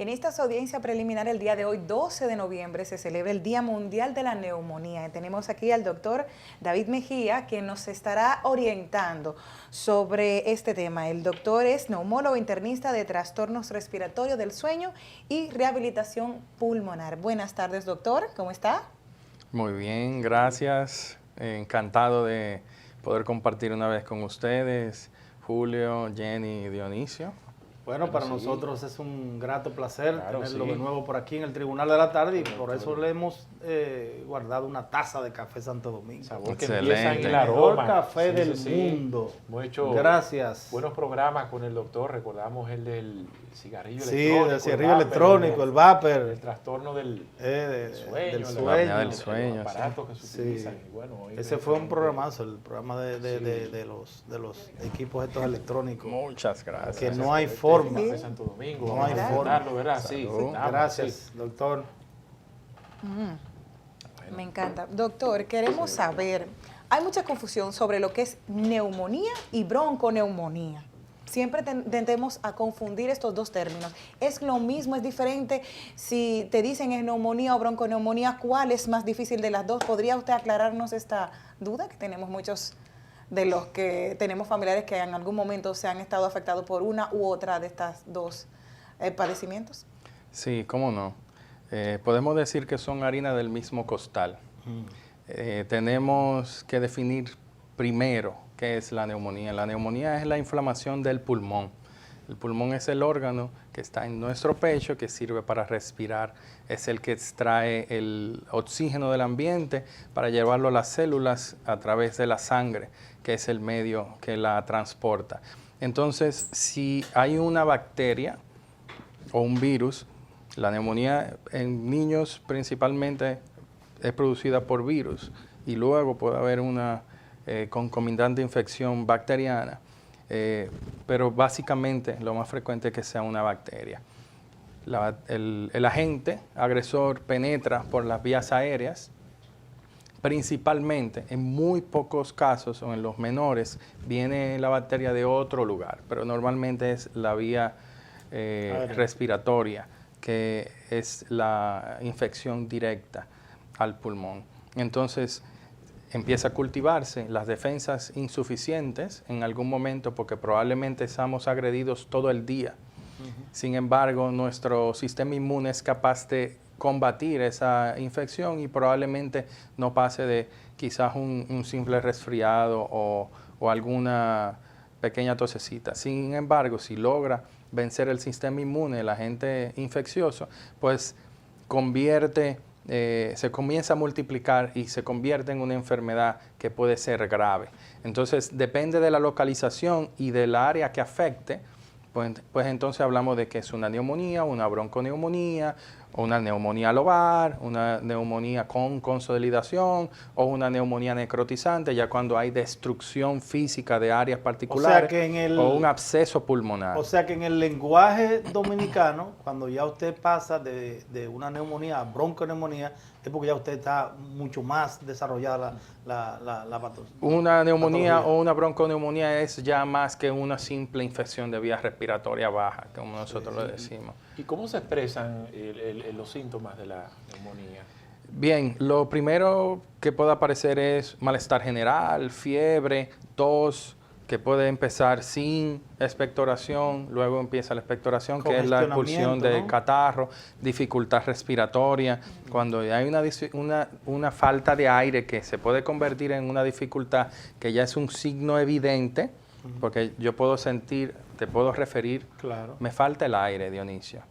En esta audiencia preliminar, el día de hoy, 12 de noviembre, se celebra el Día Mundial de la Neumonía. Y tenemos aquí al doctor David Mejía, que nos estará orientando sobre este tema. El doctor es neumólogo internista de trastornos respiratorios del sueño y rehabilitación pulmonar. Buenas tardes, doctor. ¿Cómo está? Muy bien, gracias. Encantado de poder compartir una vez con ustedes, Julio, Jenny y Dionisio. Bueno, para nosotros es un grato placer tenerlo de nuevo por aquí en el Tribunal de la Tarde y por eso le hemos guardado una taza de café Santo Domingo. Sabor que Excelente. empieza en El el mejor aroma. café del mundo. Hemos hecho Gracias. buenos programas con el doctor. Recordamos el del cigarrillo Sí, electrónico. del cigarrillo electrónico, el vapor. El trastorno del del sueño. La apnea sueño. del sueño, Los aparatos que se Sí. utilizan. Y bueno, hoy Ese fue un precisamente- programazo, el programa de los equipos estos electrónicos. Muchas gracias. Que no hay forma. Café Santo Domingo. No Vamos hay a forma. disfrutarlo, ¿verdad? Sí, Salud. estamos, Gracias, sí. doctor. Me encanta. Doctor, queremos saber, hay mucha confusión sobre lo que es neumonía y bronconeumonía. Siempre tendemos a confundir estos dos términos. ¿Es lo mismo, es diferente? Si te dicen es neumonía o bronconeumonía, ¿cuál es más difícil de las dos? ¿Podría usted aclararnos esta duda que tenemos muchos de los que tenemos familiares que en algún momento se han estado afectados por una u otra de estas dos padecimientos? Sí, cómo no. Podemos decir que son harina del mismo costal. Tenemos que definir primero qué es la neumonía. La neumonía es la inflamación del pulmón. El pulmón es el órgano que está en nuestro pecho, que sirve para respirar. Es el que extrae el oxígeno del ambiente para llevarlo a las células a través de la sangre, que es el medio que la transporta. Entonces, si hay una bacteria o un virus, la neumonía en niños principalmente es producida por virus y luego puede haber una concomitante infección bacteriana, pero básicamente lo más frecuente es que sea una bacteria. El agente agresor penetra por las vías aéreas, principalmente en muy pocos casos o en los menores viene la bacteria de otro lugar, pero normalmente es la vía respiratoria, que es la infección directa al pulmón. Entonces empieza a cultivarse las defensas insuficientes en algún momento porque probablemente estamos agredidos todo el día. Sin embargo, nuestro sistema inmune es capaz de combatir esa infección y probablemente no pase de quizás un simple resfriado o alguna pequeña tosecita. Sin embargo, si logra vencer el sistema inmune, el agente infeccioso, pues se comienza a multiplicar y se convierte en una enfermedad que puede ser grave. Entonces, depende de la localización y del área que afecte, pues entonces hablamos de que es una neumonía, una bronconeumonía, o una neumonía lobar, una neumonía con consolidación o una neumonía necrotizante, ya cuando hay destrucción física de áreas particulares o un absceso pulmonar. O sea que en el lenguaje dominicano, cuando ya usted pasa de una neumonía a bronconeumonía, es porque ya usted está mucho más desarrollada la patología. Una neumonía o una bronconeumonía es ya más que una simple infección de vía respiratoria baja, como nosotros lo decimos. ¿Y cómo se expresan los síntomas de la neumonía? Bien, lo primero que puede aparecer es malestar general, fiebre, tos, que puede empezar sin expectoración, luego empieza la expectoración, que es la expulsión de catarro, dificultad respiratoria. Cuando hay una falta de aire que se puede convertir en una dificultad, que ya es un signo evidente, porque yo puedo sentir, te puedo referir, Claro. me falta el aire, Dionisio,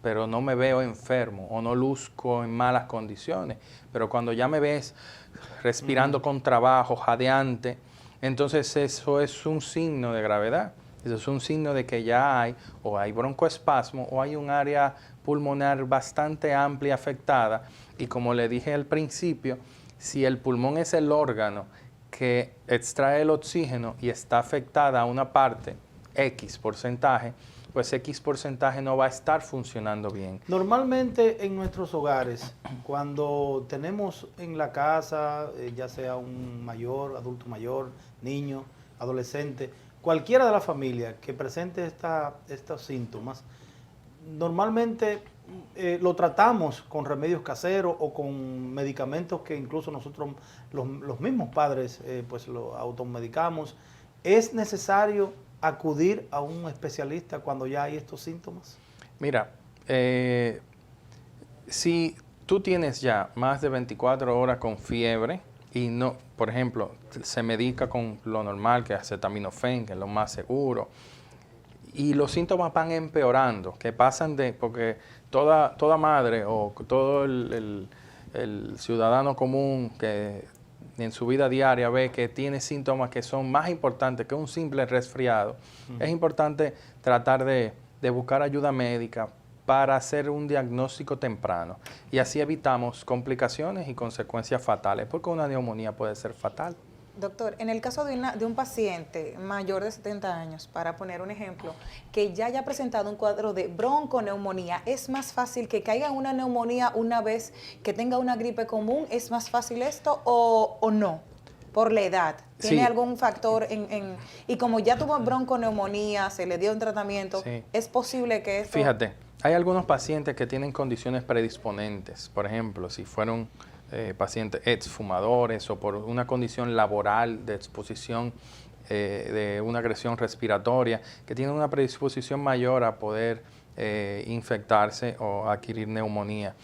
pero no me veo enfermo o no luzco en malas condiciones. Pero cuando ya me ves respirando con trabajo, jadeante, entonces eso es un signo de gravedad. Eso es un signo de que ya hay broncoespasmo o hay un área pulmonar bastante amplia afectada. Y como le dije al principio, si el pulmón es el órgano que extrae el oxígeno y está afectada a una parte, X porcentaje, pues X porcentaje no va a estar funcionando bien. Normalmente en nuestros hogares, cuando tenemos en la casa, ya sea un mayor, adulto mayor, niño, adolescente, cualquiera de la familia que presente estos síntomas, normalmente lo tratamos con remedios caseros o con medicamentos que incluso nosotros, los mismos padres, pues lo automedicamos. ¿Es necesario acudir a un especialista cuando ya hay estos síntomas? Mira, si tú tienes ya más de 24 horas con fiebre y no, por ejemplo, se medica con lo normal, que es acetaminofén, que es lo más seguro, y los síntomas van empeorando, que pasan porque toda madre o todo el ciudadano común que en su vida diaria ve que tiene síntomas que son más importantes que un simple resfriado, es importante tratar de buscar ayuda médica para hacer un diagnóstico temprano y así evitamos complicaciones y consecuencias fatales, porque una neumonía puede ser fatal. Doctor, en el caso de un paciente mayor de 70 años, para poner un ejemplo, que ya haya presentado un cuadro de bronconeumonía, ¿es más fácil que caiga en una neumonía una vez que tenga una gripe común? ¿Es más fácil esto o no? Por la edad. ¿Tiene Sí. algún factor y como ya tuvo bronconeumonía, se le dio un tratamiento, Sí. es posible que esto... Fíjate, hay algunos pacientes que tienen condiciones predisponentes, por ejemplo, si fueron pacientes exfumadores o por una condición laboral de exposición de una agresión respiratoria, que tienen una predisposición mayor a poder infectarse o adquirir neumonía.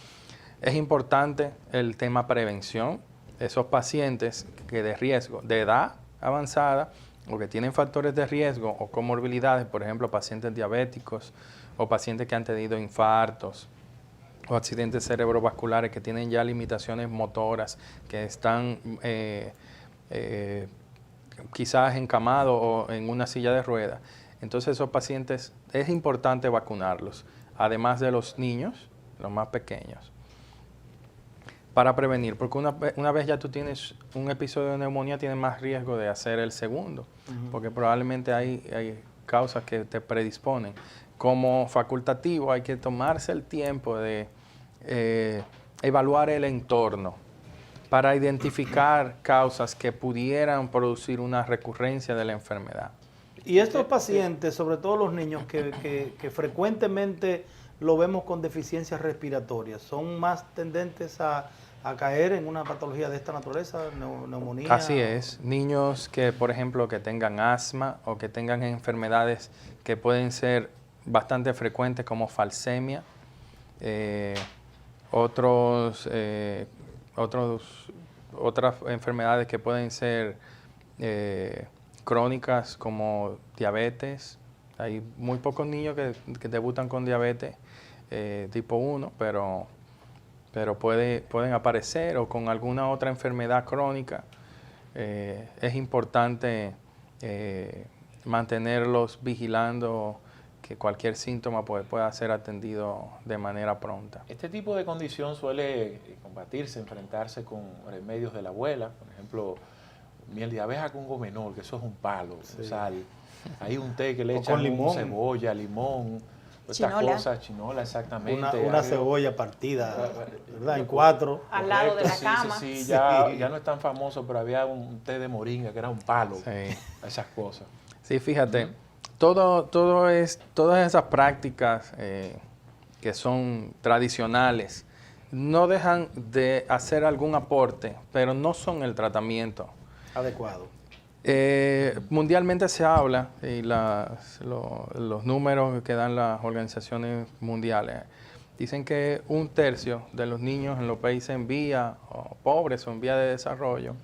Es importante el tema prevención. Esos pacientes que de riesgo, de edad avanzada o que tienen factores de riesgo o comorbilidades, por ejemplo, pacientes diabéticos o pacientes que han tenido infartos o accidentes cerebrovasculares que tienen ya limitaciones motoras, que están quizás encamados o en una silla de ruedas. Entonces esos pacientes es importante vacunarlos, además de los niños, los más pequeños, para prevenir, porque una vez ya tú tienes un episodio de neumonía, tienes más riesgo de hacer el segundo, porque probablemente hay causas que te predisponen. Como facultativo hay que tomarse el tiempo de evaluar el entorno para identificar causas que pudieran producir una recurrencia de la enfermedad. Y estos pacientes, sobre todo los niños que frecuentemente lo vemos con deficiencias respiratorias, ¿son más tendentes a caer en una patología de esta naturaleza, neumonía? Así es, niños que, por ejemplo, que tengan asma o que tengan enfermedades que pueden ser bastante frecuentes como falsemia, otras enfermedades que pueden ser crónicas como diabetes. Hay muy pocos niños que debutan con diabetes tipo 1, pero pueden aparecer o con alguna otra enfermedad crónica. Es importante mantenerlos vigilando que cualquier síntoma pueda ser atendido de manera pronta. Este tipo de condición suele combatirse, enfrentarse con remedios de la abuela, por ejemplo, miel de abeja con gomenol, que eso es un palo, Sí. sal. Hay un té que le O echan con limón. Cebolla, limón, estas Chinola. cosas, chinola, exactamente. Una Hay- cebolla partida, ¿verdad? En 4. Al lado de la Correcto, cama. Sí, Sí. ya no es tan famoso, pero había un té de moringa que era un palo, Sí. esas cosas. Sí, fíjate, todas esas prácticas que son tradicionales no dejan de hacer algún aporte, pero no son el tratamiento. Adecuado. Mundialmente se habla, y los números que dan las organizaciones mundiales dicen que 1/3 de los niños en los países en vía, o pobres o en vía de desarrollo,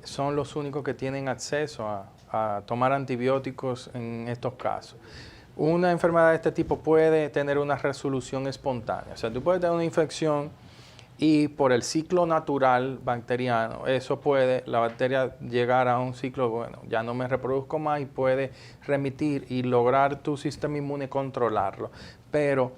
son los únicos que tienen acceso a tomar antibióticos en estos casos. Una enfermedad de este tipo puede tener una resolución espontánea. O sea, tú puedes tener una infección y por el ciclo natural bacteriano, la bacteria llegar a un ciclo, bueno, ya no me reproduzco más y puede remitir y lograr tu sistema inmune controlarlo. Pero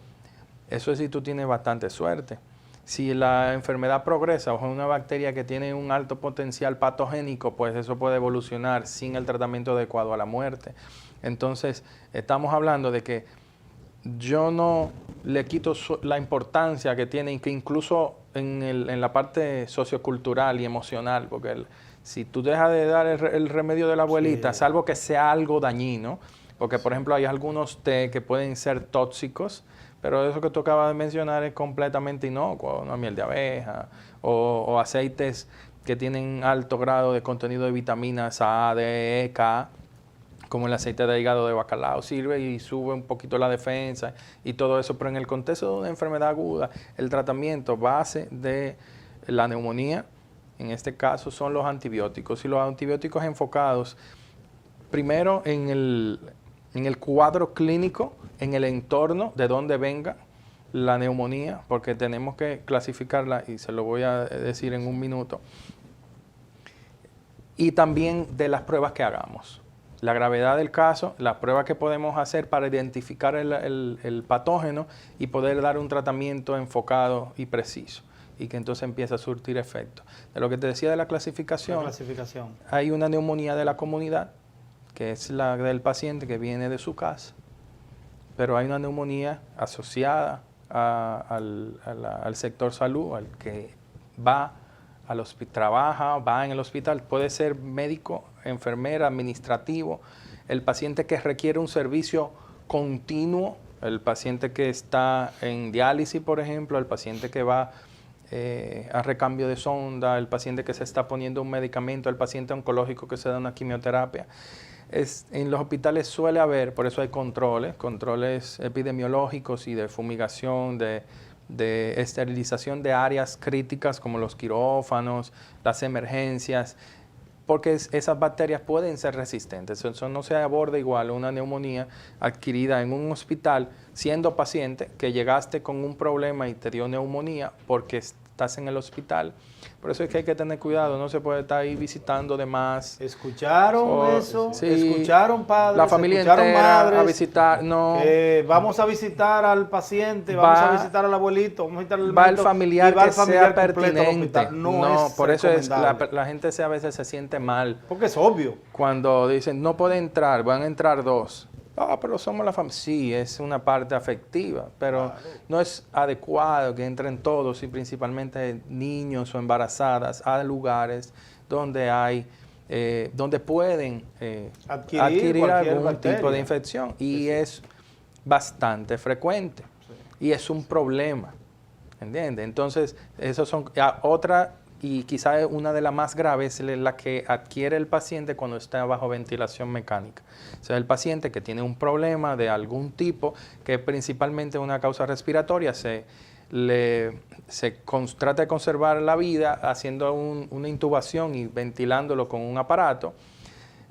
eso es si tú tienes bastante suerte. Si la enfermedad progresa o es una bacteria que tiene un alto potencial patogénico, pues eso puede evolucionar sin el tratamiento adecuado a la muerte. Entonces, estamos hablando de que yo no le quito la importancia que tiene, que incluso en la parte sociocultural y emocional, porque si tú dejas de dar el remedio de la abuelita, Sí. salvo que sea algo dañino, Porque, por ejemplo, hay algunos té que pueden ser tóxicos, pero eso que tú acabas de mencionar es completamente inocuo, ¿no? Miel de abeja o aceites que tienen alto grado de contenido de vitaminas A, D, E, K, como el aceite de hígado de bacalao, sirve y sube un poquito la defensa y todo eso, pero en el contexto de una enfermedad aguda, el tratamiento base de la neumonía, en este caso, son los antibióticos, y los antibióticos enfocados primero en el cuadro clínico, en el entorno de donde venga la neumonía, porque tenemos que clasificarla, y se lo voy a decir en un minuto, y también de las pruebas que hagamos. La gravedad del caso, las pruebas que podemos hacer para identificar el patógeno y poder dar un tratamiento enfocado y preciso, y que entonces empiece a surtir efecto. De lo que te decía de la clasificación, hay una neumonía de la comunidad, que es la del paciente que viene de su casa, pero hay una neumonía asociada al sector salud, al que va al hospital, trabaja, va en el hospital, puede ser médico, enfermera, administrativo, el paciente que requiere un servicio continuo, el paciente que está en diálisis, por ejemplo, el paciente que va a recambio de sonda, el paciente que se está poniendo un medicamento, el paciente oncológico que se da una quimioterapia. En los hospitales suele haber, por eso hay controles epidemiológicos y de fumigación, de esterilización de áreas críticas como los quirófanos, las emergencias, porque esas bacterias pueden ser resistentes. Eso no se aborda igual una neumonía adquirida en un hospital siendo paciente, que llegaste con un problema y te dio neumonía porque estás en el hospital. Por eso es que hay que tener cuidado, no se puede estar ahí visitando de más. ¿Escucharon eso? Sí, ¿Escucharon padres? la familia ¿Escucharon entera madres? a visitar, no. Vamos a visitar al paciente, vamos a visitar al abuelito, vamos a visitar al va el médico, familiar y va que el familiar sea completo al pertinente. hospital. No, es por eso es recomendable. la gente a veces se siente mal Porque es obvio. cuando dicen no puede entrar, van a entrar 2. Pero somos la familia. Sí, es una parte afectiva, pero no es adecuado que entren todos y principalmente niños o embarazadas a lugares donde hay, donde pueden adquirir algún bacteria. tipo de infección, y es bastante frecuente y es un problema, ¿entiendes? Entonces, esos son otra. Y quizá una de las más graves es la que adquiere el paciente cuando está bajo ventilación mecánica. O sea, el paciente que tiene un problema de algún tipo, que principalmente es una causa respiratoria, se trata de conservar la vida haciendo una intubación y ventilándolo con un aparato.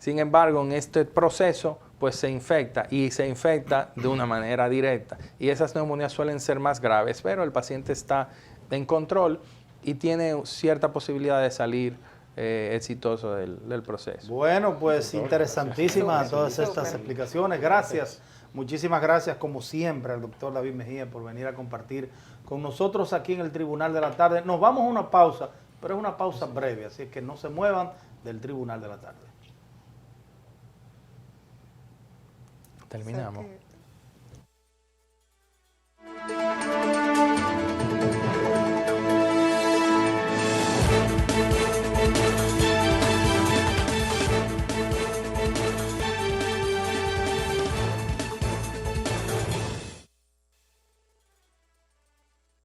Sin embargo, en este proceso, pues se infecta, y se infecta de una manera directa. Y esas neumonías suelen ser más graves, pero el paciente está en control y tiene cierta posibilidad de salir exitoso del proceso. Bueno, pues interesantísimas todas estas explicaciones. Gracias, muchísimas gracias como siempre al doctor David Mejía por venir a compartir con nosotros aquí en el Tribunal de la Tarde. Nos vamos a una pausa, pero es una pausa breve, así que no se muevan del Tribunal de la Tarde. Terminamos.